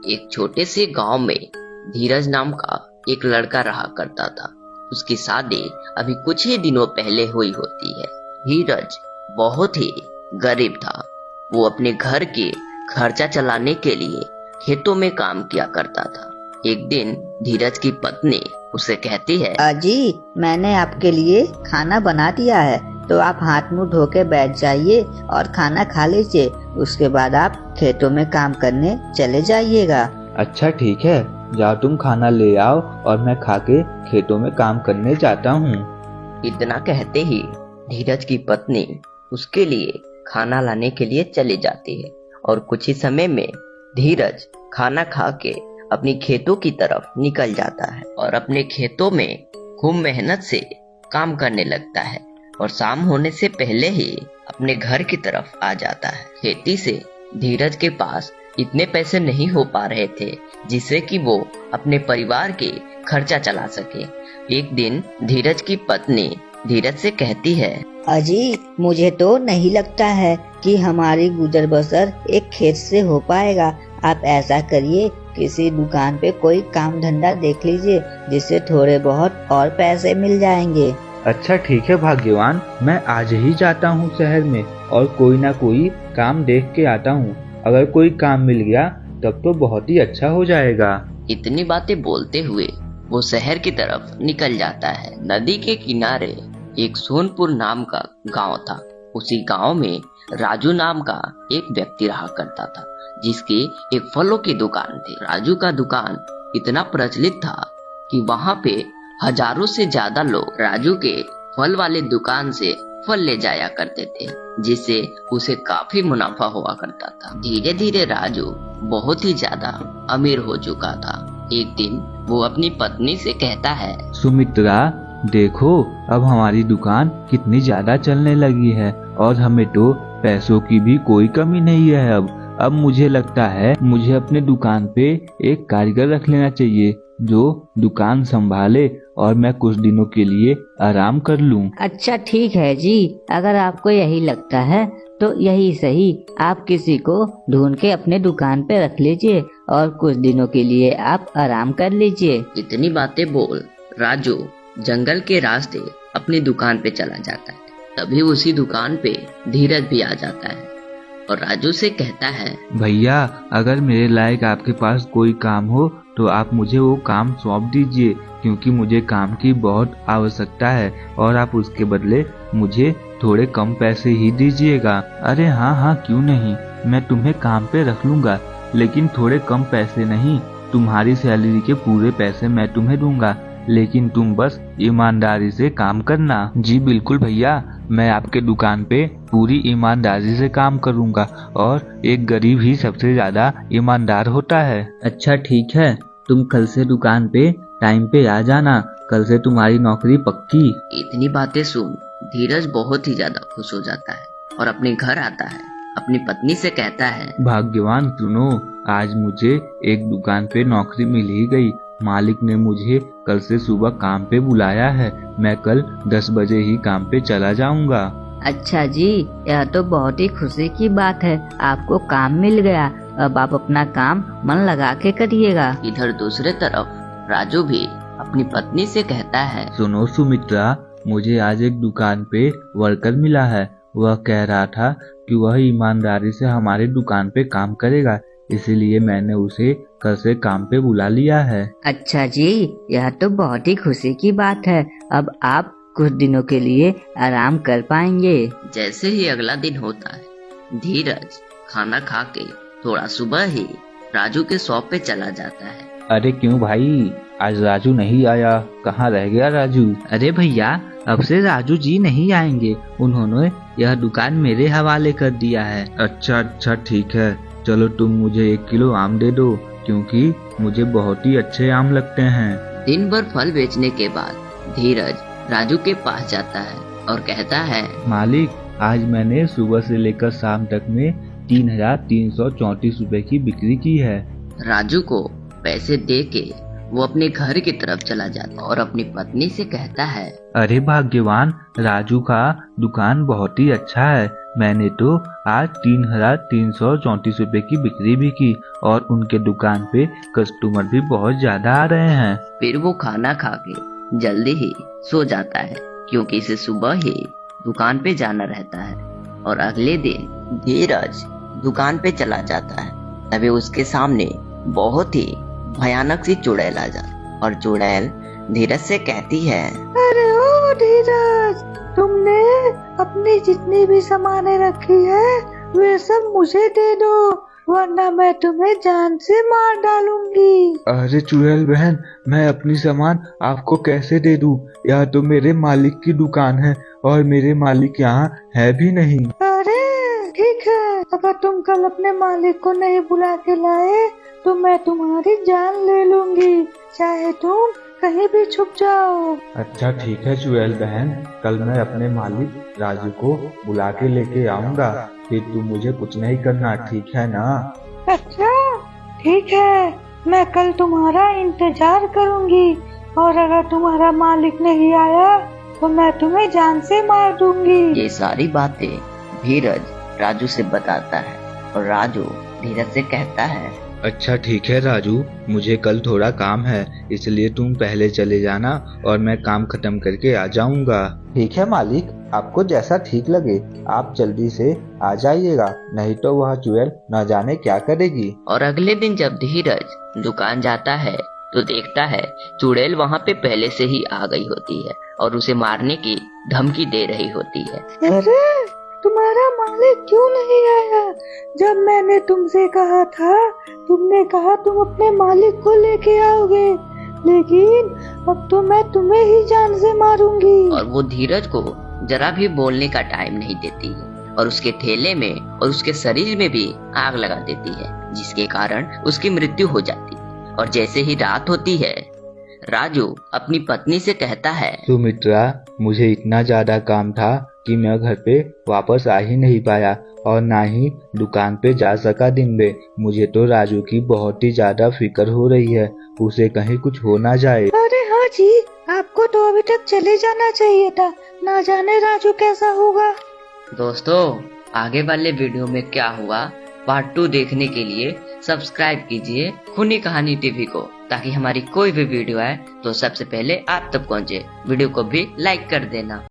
एक छोटे से गांव में धीरज नाम का एक लड़का रहा करता था। उसकी शादी अभी कुछ ही दिनों पहले हुई होती है। धीरज बहुत ही गरीब था। वो अपने घर के खर्चा चलाने के लिए खेतों में काम किया करता था। एक दिन धीरज की पत्नी उसे कहती है, अजी मैंने आपके लिए खाना बना दिया है, तो आप हाथ मुंह धो के बैठ जाइए और खाना खा लीजिए। उसके बाद आप खेतों में काम करने चले जाइएगा। अच्छा ठीक है, जाओ तुम खाना ले आओ और मैं खा के खेतों में काम करने जाता हूँ। इतना कहते ही धीरज की पत्नी उसके लिए खाना लाने के लिए चली जाती है और कुछ ही समय में धीरज खाना खा के अपनी खेतों की तरफ निकल जाता है और अपने खेतों में खूब मेहनत से काम करने लगता है और शाम होने से पहले ही अपने घर की तरफ आ जाता है। खेती से धीरज के पास इतने पैसे नहीं हो पा रहे थे जिससे कि वो अपने परिवार के खर्चा चला सके। एक दिन धीरज की पत्नी धीरज से कहती है, अजी मुझे तो नहीं लगता है कि हमारी गुजर बसर एक खेत से हो पाएगा। आप ऐसा करिए, किसी दुकान पे कोई काम धंधा देख लीजिए जिससे थोड़े बहुत और पैसे मिल जाएंगे। अच्छा ठीक है भाग्यवान, मैं आज ही जाता हूँ शहर में और कोई ना कोई काम देख के आता हूँ। अगर कोई काम मिल गया तब तो बहुत ही अच्छा हो जाएगा। इतनी बातें बोलते हुए वो शहर की तरफ निकल जाता है। नदी के किनारे एक सोनपुर नाम का गांव था। उसी गांव में राजू नाम का एक व्यक्ति रहा करता था जिसकी एक फलों की दुकान थी। राजू का दुकान इतना प्रचलित था कि वहां पे हजारों से ज्यादा लोग राजू के फल वाले दुकान से फल ले जाया करते थे, जिससे उसे काफी मुनाफा हुआ करता था। धीरे धीरे राजू बहुत ही ज्यादा अमीर हो चुका था। एक दिन वो अपनी पत्नी से कहता है, सुमित्रा देखो, अब हमारी दुकान कितनी ज्यादा चलने लगी है और हमें तो पैसों की भी कोई कमी नहीं है। अब मुझे लगता है मुझे अपने दुकान पे एक कारीगर रख लेना चाहिए जो दुकान संभाले और मैं कुछ दिनों के लिए आराम कर लूं। अच्छा ठीक है जी, अगर आपको यही लगता है तो यही सही। आप किसी को ढूंढ के अपने दुकान पे रख लीजिए और कुछ दिनों के लिए आप आराम कर लीजिए। इतनी बातें बोल राजू जंगल के रास्ते अपनी दुकान पे चला जाता है। तभी उसी दुकान पे धीरज भी आ जाता है और राजू से कहता है, भैया अगर मेरे लायक आपके पास कोई काम हो तो आप मुझे वो काम सौंप दीजिए, क्योंकि मुझे काम की बहुत आवश्यकता है और आप उसके बदले मुझे थोड़े कम पैसे ही दीजिएगा। अरे हाँ क्यों नहीं, मैं तुम्हें काम पे रख लूंगा, लेकिन थोड़े कम पैसे नहीं, तुम्हारी सैलरी के पूरे पैसे मैं तुम्हें दूंगा, लेकिन तुम बस ईमानदारी से काम करना। जी बिल्कुल भैया, मैं आपके दुकान पे पूरी ईमानदारी से काम करूंगा और एक गरीब ही सबसे ज्यादा ईमानदार होता है। अच्छा ठीक है, तुम कल से दुकान पे टाइम पे आ जाना, कल से तुम्हारी नौकरी पक्की। इतनी बातें सुन धीरज बहुत ही ज्यादा खुश हो जाता है और अपने घर आता है। अपनी पत्नी से कहता है, भाग्यवान सुनो, आज मुझे एक दुकान पे नौकरी मिल ही गई। मालिक ने मुझे कल से सुबह काम पे बुलाया है। मैं कल 10 बजे ही काम पे चला जाऊंगा। अच्छा जी, यह तो बहुत ही खुशी की बात है, आपको काम मिल गया। अब आप अपना काम मन लगा के करिएगा। इधर दूसरे तरफ राजू भी अपनी पत्नी से कहता है, सुनो सुमित्रा, मुझे आज एक दुकान पे वर्कर मिला है। वह कह रहा था कि वह ईमानदारी से हमारे दुकान पे काम करेगा, इसीलिए मैंने उसे कल से काम पे बुला लिया है। अच्छा जी, यह तो बहुत ही खुशी की बात है। अब आप कुछ दिनों के लिए आराम कर पाएंगे। जैसे ही अगला दिन होता है, धीरज खाना खा के थोड़ा सुबह ही राजू के शॉप पे चला जाता है। अरे क्यों भाई, आज राजू नहीं आया, कहाँ रह गया राजू? अरे भैया, अब से राजू जी नहीं आएंगे, उन्होंने यह दुकान मेरे हवाले कर दिया है। अच्छा ठीक है, चलो तुम मुझे 1 किलो आम दे दो, क्योंकि मुझे बहुत ही अच्छे आम लगते हैं। दिन भर फल बेचने के बाद धीरज राजू के पास जाता है और कहता है, मालिक, आज मैंने सुबह से लेकर शाम तक में 3,334 रुपए की बिक्री की है। राजू को पैसे दे के वो अपने घर की तरफ चला जाता है और अपनी पत्नी से कहता है, अरे भाग्यवान, राजू का दुकान बहुत ही अच्छा है, मैंने तो आज 3,334 रुपए की बिक्री भी की और उनके दुकान पे कस्टमर भी बहुत ज्यादा आ रहे हैं। फिर वो खाना खा के जल्दी ही सो जाता है, क्योंकि इसे सुबह ही दुकान पे जाना रहता है। और अगले दिन धीरज दुकान पे चला जाता है। तभी उसके सामने बहुत ही भयानक सी चुड़ैल आ जाती और चुड़ैल धीरज से कहती है, अरे ओ धीरज, तुमने अपनी जितनी भी सामानें रखी है वे सब मुझे दे दो, वरना मैं तुम्हें जान से मार डालूंगी। अरे चुड़ैल बहन, मैं अपनी सामान आपको कैसे दे दूं? यह तो मेरे मालिक की दुकान है और मेरे मालिक यहाँ है भी नहीं। अरे ठीक है, अगर तुम कल अपने मालिक को नहीं बुला के लाए तो मैं तुम्हारी जान ले लूंगी, चाहे तुम कहीं भी छुप जाओ। अच्छा ठीक है चुड़ैल बहन, कल मैं अपने मालिक राजू को बुला के लेके आऊंगा, फिर तुम मुझे कुछ नहीं करना, ठीक है ना? अच्छा ठीक है, मैं कल तुम्हारा इंतजार करूंगी और अगर तुम्हारा मालिक नहीं आया तो मैं तुम्हें जान से मार दूंगी। ये सारी बातें धीरज राजू से बताता है और राजू धीरज से कहता है, अच्छा ठीक है राजू, मुझे कल थोड़ा काम है, इसलिए तुम पहले चले जाना और मैं काम खत्म करके आ जाऊंगा। ठीक है मालिक, आपको जैसा ठीक लगे आप जल्दी से आ जाइएगा, नहीं तो वह चुड़ैल न जाने क्या करेगी। और अगले दिन जब धीरज दुकान जाता है तो देखता है चुड़ैल वहाँ पे पहले से ही आ गई होती है और उसे मारने की धमकी दे रही होती है। अरे तुम्हारा मालिक क्यों नहीं आया? जब मैंने तुमसे कहा था, तुमने कहा तुम अपने मालिक को लेके आओगे, लेकिन अब तो मैं तुम्हें ही जान से मारूंगी। और वो धीरज को जरा भी बोलने का टाइम नहीं देती है और उसके ठेले में और उसके शरीर में भी आग लगा देती है, जिसके कारण उसकी मृत्यु हो जाती है। और जैसे ही रात होती है, राजू अपनी पत्नी से कहता है, सुमित्रा, मुझे इतना ज्यादा काम था कि मैं घर पे वापस आ ही नहीं पाया और ना ही दुकान पे जा सका दिन में। मुझे तो राजू की बहुत ही ज्यादा फिक्र हो रही है, उसे कहीं कुछ हो ना जाए। अरे हाँ जी, आपको तो अभी तक चले जाना चाहिए था, ना जाने राजू कैसा होगा। दोस्तों आगे वाले वीडियो में क्या हुआ पार्ट 2 देखने के लिए सब्सक्राइब कीजिए खूनी कहानी टीवी को, ताकि हमारी कोई भी वीडियो आए तो सबसे पहले आप तक पहुंचे। वीडियो को भी लाइक कर देना।